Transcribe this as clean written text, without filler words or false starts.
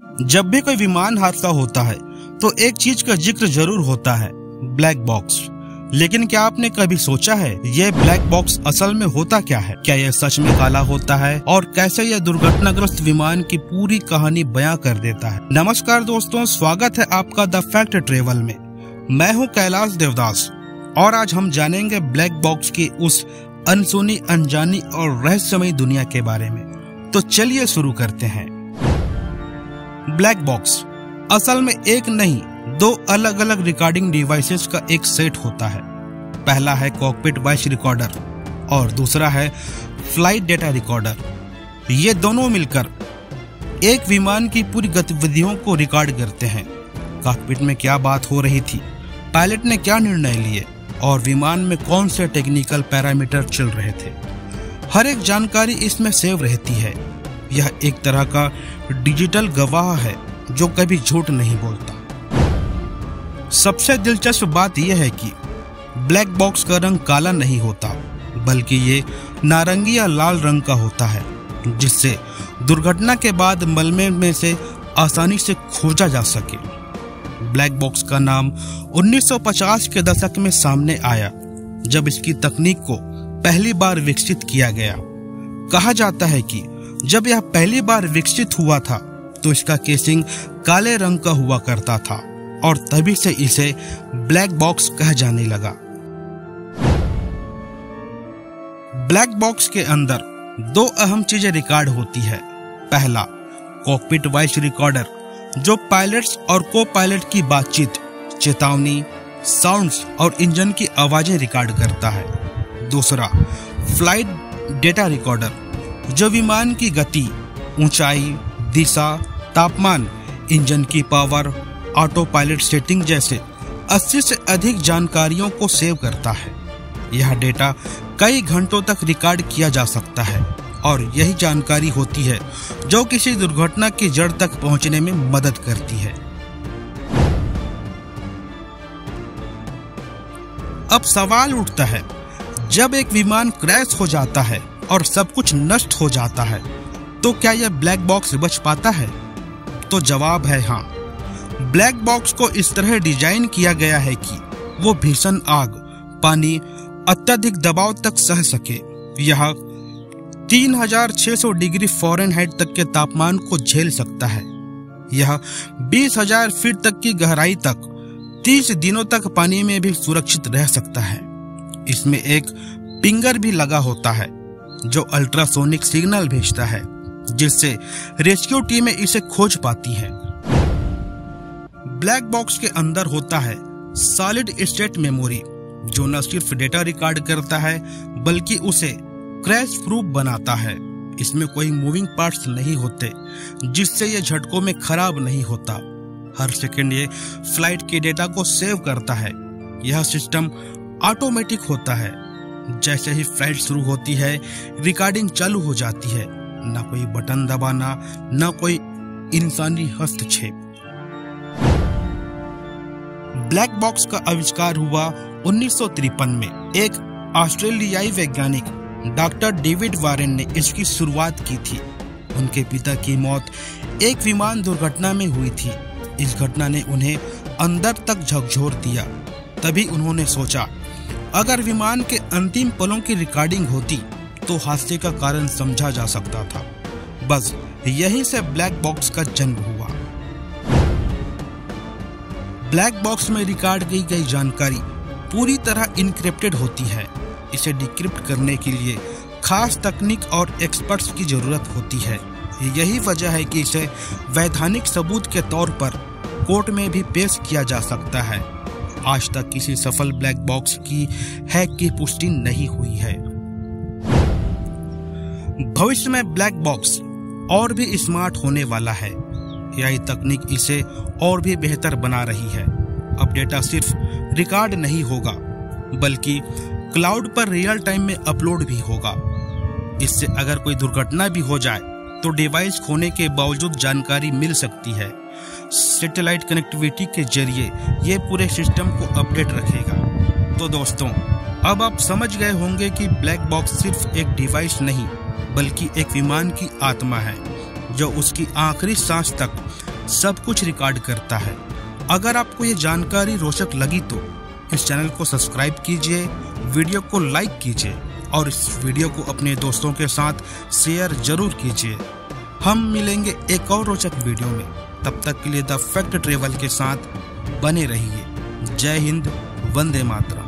जब भी कोई विमान हादसा होता है तो एक चीज का जिक्र जरूर होता है, ब्लैक बॉक्स। लेकिन क्या आपने कभी सोचा है ये ब्लैक बॉक्स असल में होता क्या है? क्या यह सच में काला होता है और कैसे यह दुर्घटनाग्रस्त विमान की पूरी कहानी बयां कर देता है? नमस्कार दोस्तों, स्वागत है आपका द फैक्ट ट्रेवल में। मैं हूं कैलाश देवदास और आज हम जानेंगे ब्लैक बॉक्स की उस अनसुनी, अनजानी और रहस्यमयी दुनिया के बारे में। तो चलिए शुरू करते हैं। ब्लैक बॉक्स असल में एक नहीं, दो अलग अलग रिकॉर्डिंग डिवाइसेस का एक सेट होता है। पहला है कॉकपिट वॉइस रिकॉर्डर और दूसरा है फ्लाइट डेटा रिकॉर्डर। ये दोनों मिलकर एक विमान की पूरी गतिविधियों को रिकॉर्ड करते हैं। कॉकपिट में क्या बात हो रही थी, पायलट ने क्या निर्णय लिए और विमान में कौन से टेक्निकल पैरामीटर चल रहे थे, हर एक जानकारी इसमें सेव रहती है। यह एक तरह का डिजिटल गवाह है जो कभी झूठ नहीं बोलता। सबसे दिलचस्प बात यह है कि ब्लैक बॉक्स का रंग काला नहीं होता, बल्कि ये नारंगी या लाल रंग का होता है, जिससे दुर्घटना के बाद मलबे में से आसानी से खोजा जा सके। ब्लैक बॉक्स का नाम 1950 के दशक में सामने आया, जब इसकी तकनीक को पहली बार विकसित किया गया। कहा जाता है कि जब यह पहली बार विकसित हुआ था तो इसका केसिंग काले रंग का हुआ करता था और तभी से इसे ब्लैक बॉक्स कहा जाने लगा। ब्लैक बॉक्स के अंदर दो अहम चीजें रिकॉर्ड होती है। पहला, कॉकपिट वॉइस रिकॉर्डर जो पायलट्स और को पायलट की बातचीत, चेतावनी, साउंड्स और इंजन की आवाजें रिकॉर्ड करता है। दूसरा, फ्लाइट डेटा रिकॉर्डर जो विमान की गति, ऊंचाई, दिशा, तापमान, इंजन की पावर, ऑटो पायलट सेटिंग जैसे 80 से अधिक जानकारियों को सेव करता है। यह डेटा कई घंटों तक रिकॉर्ड किया जा सकता है और यही जानकारी होती है जो किसी दुर्घटना की जड़ तक पहुंचने में मदद करती है। अब सवाल उठता है, जब एक विमान क्रैश हो जाता है और सब कुछ नष्ट हो जाता है तो क्या यह ब्लैक बॉक्स बच पाता है? तो जवाब है हाँ। ब्लैक बॉक्स को इस तरह डिजाइन किया गया है कि वो भीषण आग, पानी, अत्यधिक दबाव तक सह सके। यह 3600 डिग्री फ़ारेनहाइट तक के तापमान को झेल सकता है। यह 20,000 फीट तक की गहराई तक 30 दिनों तक पानी में भी सुरक्षित रह सकता है। इसमें एक पिंगर भी लगा होता है जो अल्ट्रासोनिक सिग्नल भेजता है, जिससे रेस्क्यू टीमें इसे खोज पाती हैं। ब्लैक बॉक्स के अंदर होता है सॉलिड स्टेट मेमोरी जो न सिर्फ डेटा रिकॉर्ड करता है बल्कि उसे क्रैश प्रूफ बनाता है। इसमें कोई मूविंग पार्ट्स नहीं होते, जिससे ये झटकों में खराब नहीं होता। हर सेकंड ये फ्लाइट के डेटा को सेव करता है। यह सिस्टम ऑटोमेटिक होता है। जैसे ही फ्लाइट शुरू होती है, रिकॉर्डिंग चालू हो जाती है। ना कोई बटन दबाना, ना कोई इंसानी हस्तक्षेप। ब्लैक बॉक्स का आविष्कार हुआ 1953 में। एक ऑस्ट्रेलियाई वैज्ञानिक डॉक्टर डेविड वारेन ने इसकी शुरुआत की थी। उनके पिता की मौत एक विमान दुर्घटना में हुई थी। इस घटना ने उन्हें अंदर तक झकझोर दिया। तभी उन्होंने सोचा, अगर विमान के अंतिम पलों की रिकॉर्डिंग होती तो हादसे का कारण समझा जा सकता था। बस यहीं से ब्लैक बॉक्स का जन्म हुआ। ब्लैक बॉक्स में रिकॉर्ड की गई जानकारी पूरी तरह इनक्रिप्टेड होती है। इसे डिक्रिप्ट करने के लिए खास तकनीक और एक्सपर्ट्स की जरूरत होती है। यही वजह है कि इसे वैधानिक सबूत के तौर पर कोर्ट में भी पेश किया जा सकता है। आज तक किसी सफल ब्लैक बॉक्स की हैक की पुष्टि नहीं हुई है। भविष्य में ब्लैक बॉक्स और भी स्मार्ट होने वाला है। एआई तकनीक इसे और भी बेहतर बना रही है। अब डेटा सिर्फ रिकॉर्ड नहीं होगा, बल्कि क्लाउड पर रियल टाइम में अपलोड भी होगा। इससे अगर कोई दुर्घटना भी हो जाए तो डिवाइस खोने के बावजूद जानकारी मिल सकती है। सैटेलाइट कनेक्टिविटी के जरिए ये पूरे सिस्टम को अपडेट रखेगा। तो दोस्तों, अब आप समझ गए होंगे कि ब्लैक बॉक्स सिर्फ एक डिवाइस नहीं, बल्कि एक विमान की आत्मा है जो उसकी आखिरी सांस तक सब कुछ रिकॉर्ड करता है। अगर आपको ये जानकारी रोचक लगी तो इस चैनल को सब्सक्राइब कीजिए, वीडियो को लाइक कीजिए और इस वीडियो को अपने दोस्तों के साथ शेयर जरूर कीजिए। हम मिलेंगे एक और रोचक वीडियो में, तब तक के लिए द फैक्ट ट्रेवल के साथ बने रहिए। जय हिंद, वंदे मातरम।